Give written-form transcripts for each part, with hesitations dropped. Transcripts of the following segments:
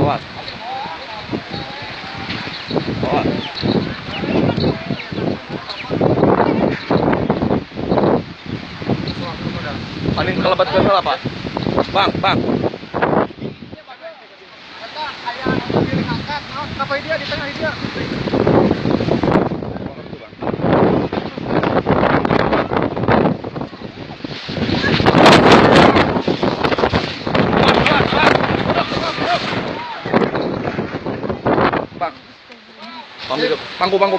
awas. Awas. Paling kelebat ke salah, Pak. Bang, Bang. Kenapa dia di tengah dia? Bang. Pangku. Dia.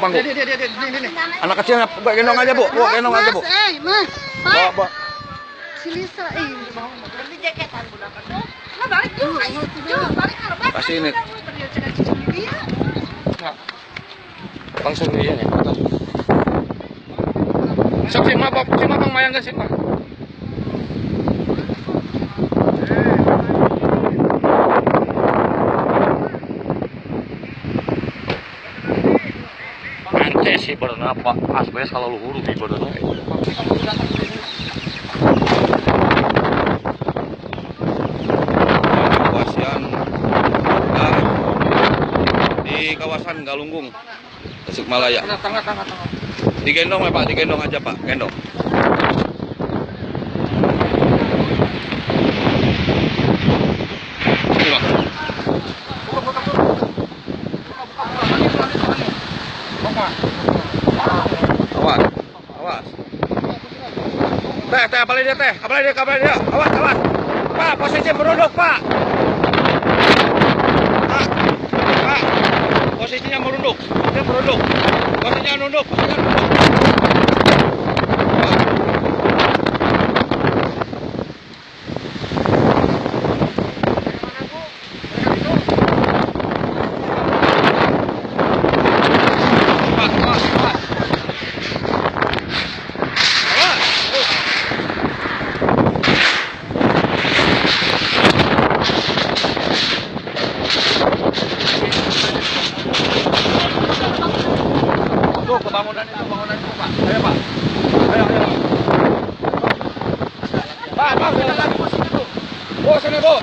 Anak kecil gendong aja, Bu. Bu, gendong aja, Bu. Mas. Bawa. Si Lisa mau ganti jaketan budak. Nah, balik tuh. Balik arep. Kasih ini. Langsung dia nih. Sok si Bang mayang sih, Pak. Ante sih berenang Pak. Asbes kalau luhur di berenang. Di kawasan Galunggung, Tasikmalaya. Tengah. Digendong ya Pak, digendong aja Pak, gendong. Ini Pak. Awas. Teh, apalagi dia. Awas. Pak, posisi merunduk Pak. Pak, posisinya merunduk. Dia merunduk. Posisinya nunduk. Bangunan itu Pak. Ayo Pak. Ayo. Pak, jalan lagi posisi itu. Bu, sini Bu.